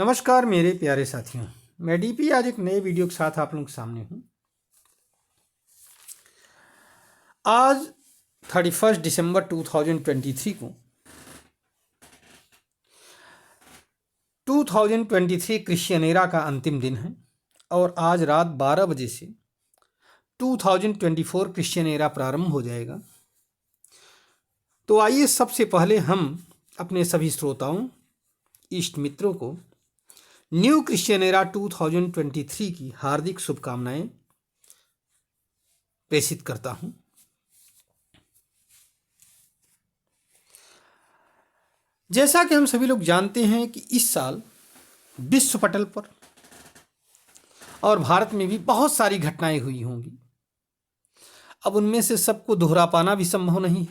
नमस्कार मेरे प्यारे साथियों, मैं डीपी आज एक नए वीडियो के साथ आप लोगों के सामने हूं। आज 31 दिसंबर 2023 को 2023 क्रिश्चियन एरा का अंतिम दिन है और आज रात 12 बजे से 2024 क्रिश्चियन एरा प्रारंभ हो जाएगा। तो आइए सबसे पहले हम अपने सभी श्रोताओं, इष्ट मित्रों को न्यू क्रिश्चियन एरा 2023 की हार्दिक शुभकामनाएं प्रेषित करता हूं। जैसा कि हम सभी लोग जानते हैं कि इस साल विश्व पटल पर और भारत में भी बहुत सारी घटनाएं हुई होंगी। अब उनमें से सबको दोहरा पाना भी संभव नहीं है,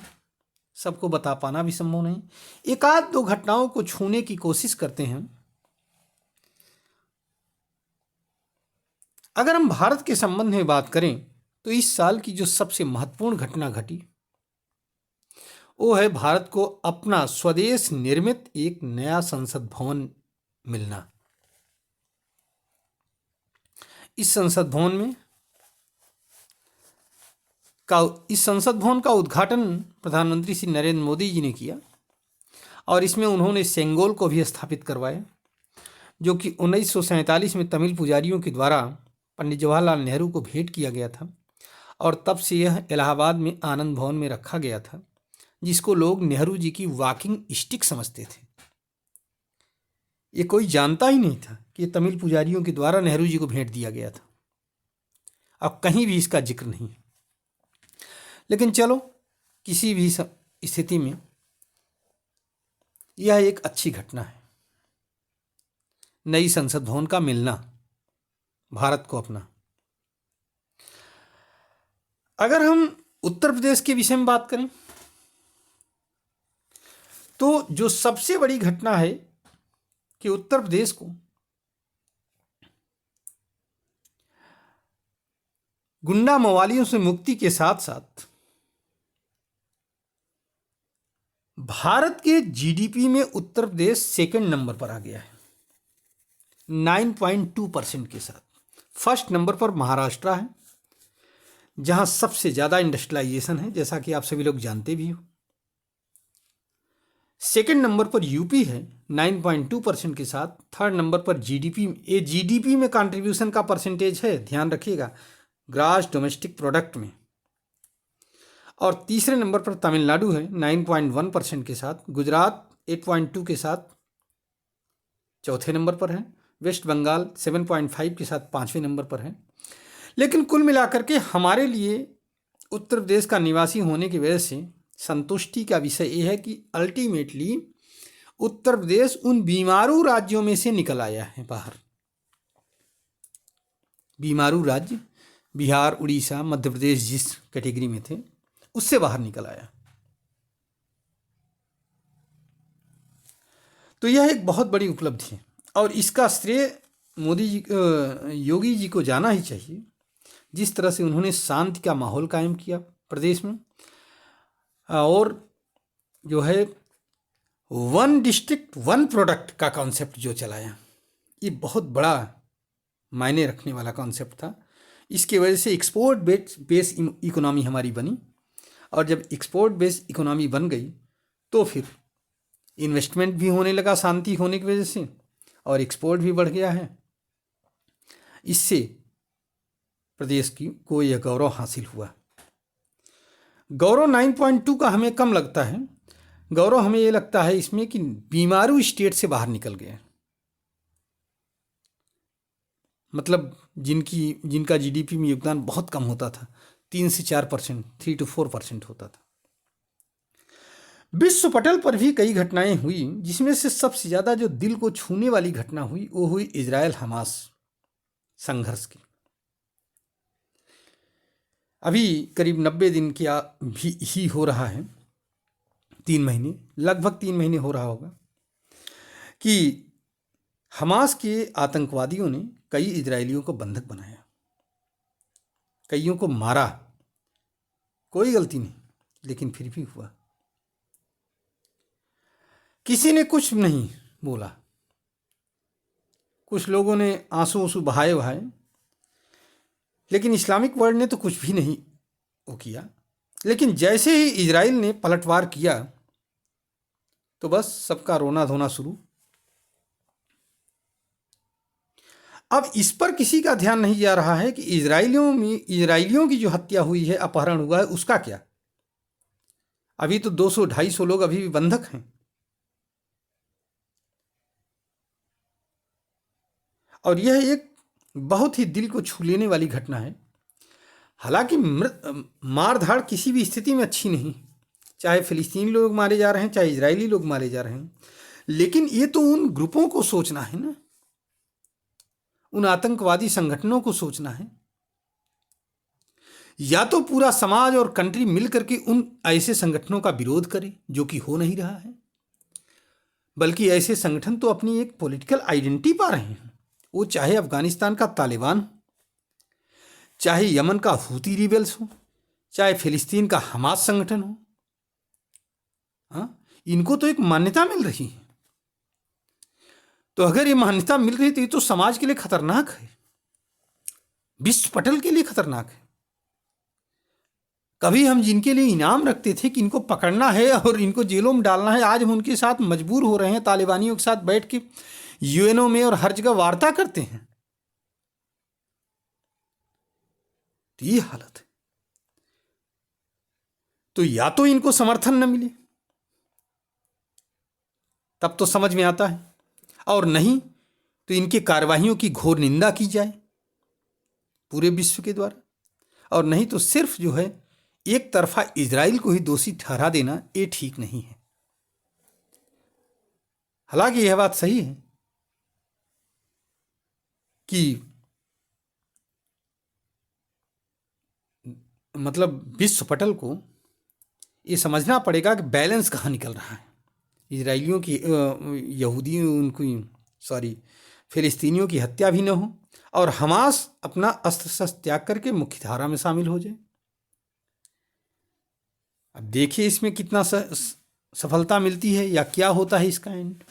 सबको बता पाना भी संभव नहीं। एक आध दो घटनाओं को छूने की कोशिश करते हैं। अगर हम भारत के संबंध में बात करें तो इस साल की जो सबसे महत्वपूर्ण घटना घटी वो है भारत को अपना स्वदेश निर्मित एक नया संसद भवन मिलना। इस संसद भवन का उद्घाटन प्रधानमंत्री श्री नरेंद्र मोदी जी ने किया और इसमें उन्होंने सेंगोल को भी स्थापित करवाया, जो कि 1947 में तमिल पुजारियों के द्वारा पंडित जवाहरलाल नेहरू को भेंट किया गया था और तब से यह इलाहाबाद में आनंद भवन में रखा गया था, जिसको लोग नेहरू जी की वॉकिंग स्टिक समझते थे। ये कोई जानता ही नहीं था कि ये तमिल पुजारियों के द्वारा नेहरू जी को भेंट दिया गया था। अब कहीं भी इसका जिक्र नहीं। लेकिन चलो, किसी भी स्थिति में यह एक अच्छी घटना है, नई संसद भवन का मिलना भारत को अपना। अगर हम उत्तर प्रदेश के विषय में बात करें तो जो सबसे बड़ी घटना है कि उत्तर प्रदेश को गुंडा मवालियों से मुक्ति के साथ साथ भारत के जीडीपी में उत्तर प्रदेश सेकंड नंबर पर आ गया है 9.2% के साथ। फर्स्ट नंबर पर महाराष्ट्र है, जहां सबसे ज़्यादा इंडस्ट्रियलाइजेशन है, जैसा कि आप सभी लोग जानते भी हो। सेकंड नंबर पर यूपी है 9.2% के साथ। थर्ड नंबर पर जीडीपी, ये जीडीपी में कंट्रीब्यूशन का परसेंटेज है, ध्यान रखिएगा, ग्रॉस डोमेस्टिक प्रोडक्ट में। और तीसरे नंबर पर तमिलनाडु है 9.1% के साथ। गुजरात 8.2 के साथ चौथे नंबर पर है। वेस्ट बंगाल 7.5 के साथ पाँचवें नंबर पर है। लेकिन कुल मिलाकर के हमारे लिए उत्तर प्रदेश का निवासी होने की वजह से संतुष्टि का विषय यह है कि अल्टीमेटली उत्तर प्रदेश उन बीमारू राज्यों में से निकल आया है बाहर। बीमारू राज्य बिहार, उड़ीसा, मध्य प्रदेश जिस कैटेगरी में थे उससे बाहर निकल आया। तो यह एक बहुत बड़ी उपलब्धि है और इसका श्रेय मोदी जी, योगी जी को जाना ही चाहिए। जिस तरह से उन्होंने शांति का माहौल कायम किया प्रदेश में और जो है वन डिस्ट्रिक्ट वन प्रोडक्ट का कॉन्सेप्ट जो चलाया, ये बहुत बड़ा मायने रखने वाला कॉन्सेप्ट था। इसकी वजह से एक्सपोर्ट बेस इकोनॉमी हमारी बनी और जब एक्सपोर्ट बेस इकोनॉमी बन गई तो फिर इन्वेस्टमेंट भी होने लगा शांति होने की वजह से और एक्सपोर्ट भी बढ़ गया है। इससे प्रदेश को यह गौरव हासिल हुआ। गौरव 9.2 का हमें कम लगता है। गौरव हमें ये लगता है इसमें कि बीमारू स्टेट से बाहर निकल गए, मतलब जिनका जीडीपी में योगदान बहुत कम होता था, 3 से 4%, 3 to 4% होता था। विश्व पटल पर भी कई घटनाएं हुई, जिसमें से सबसे ज़्यादा जो दिल को छूने वाली घटना हुई वो हुई इजराइल हमास संघर्ष की। अभी करीब 90 दिन क्या भी ही हो रहा है, 3 महीने, लगभग 3 महीने हो रहा होगा कि हमास के आतंकवादियों ने कई इजरायलियों को बंधक बनाया, कईयों को मारा। कोई गलती नहीं, लेकिन फिर भी हुआ। किसी ने कुछ नहीं बोला, कुछ लोगों ने आंसू आंसू बहाए बहाए, लेकिन इस्लामिक वर्ल्ड ने तो कुछ भी नहीं वो किया। लेकिन जैसे ही इजराइल ने पलटवार किया तो बस सबका रोना धोना शुरू। अब इस पर किसी का ध्यान नहीं जा रहा है कि इजराइलियों की जो हत्या हुई है, अपहरण हुआ है, उसका क्या। अभी तो 200-250 लोग अभी भी बंधक हैं। और यह एक बहुत ही दिल को छू लेने वाली घटना है। हालांकि मारधाड़ किसी भी स्थिति में अच्छी नहीं, चाहे फिलिस्तीनी लोग मारे जा रहे हैं, चाहे इजरायली लोग मारे जा रहे हैं, लेकिन ये तो उन ग्रुपों को सोचना है ना, उन आतंकवादी संगठनों को सोचना है। या तो पूरा समाज और कंट्री मिल करके उन ऐसे संगठनों का विरोध करे, जो कि हो नहीं रहा है, बल्कि ऐसे संगठन तो अपनी एक पॉलिटिकल आइडेंटिटी पा रहे हैं। वो चाहे अफगानिस्तान का तालिबान हो, चाहे यमन का हूती रिबेल्स हो, चाहे फिलिस्तीन का हमास संगठन हो, हाँ, इनको तो एक मान्यता मिल रही है। तो अगर ये मान्यता मिल रही तो ये तो समाज के लिए खतरनाक है, विश्व पटल के लिए खतरनाक है। कभी हम जिनके लिए इनाम रखते थे कि इनको पकड़ना है और इनको जेलों में डालना है, आज हम उनके साथ मजबूर हो रहे हैं, तालिबानियों के साथ बैठ के यूएनओ में और हर जगह वार्ता करते हैं। तो ये हालत है। तो या तो इनको समर्थन न मिले, तब तो समझ में आता है, और नहीं तो इनके कार्रवाइयों की घोर निंदा की जाए पूरे विश्व के द्वारा, और नहीं तो सिर्फ जो है एक तरफा इजराइल को ही दोषी ठहरा देना, ये ठीक नहीं है। हालांकि यह बात सही है कि मतलब विश्व पटल को ये समझना पड़ेगा कि बैलेंस कहाँ निकल रहा है। इजराइलियों की फिलिस्तीनियों की हत्या भी न हो, और हमास अपना अस्त्र शस्त्र त्याग करके मुख्य धारा में शामिल हो जाए। अब देखिए इसमें कितना सफलता मिलती है या क्या होता है इसका एंड।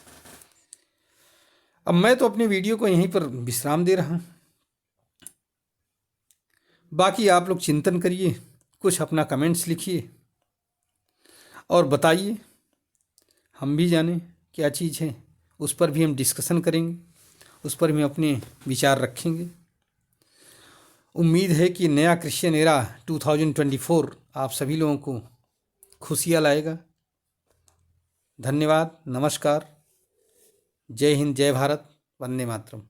अब मैं तो अपने वीडियो को यहीं पर विश्राम दे रहा हूँ। बाकी आप लोग चिंतन करिए, कुछ अपना कमेंट्स लिखिए और बताइए, हम भी जाने क्या चीज़ है, उस पर भी हम डिस्कशन करेंगे, उस पर भी अपने विचार रखेंगे। उम्मीद है कि नया क्रिश्चियन एरा 2024 आप सभी लोगों को खुशियाँ लाएगा। धन्यवाद, नमस्कार, जय हिंद, जय भारत, वंदे मातरम।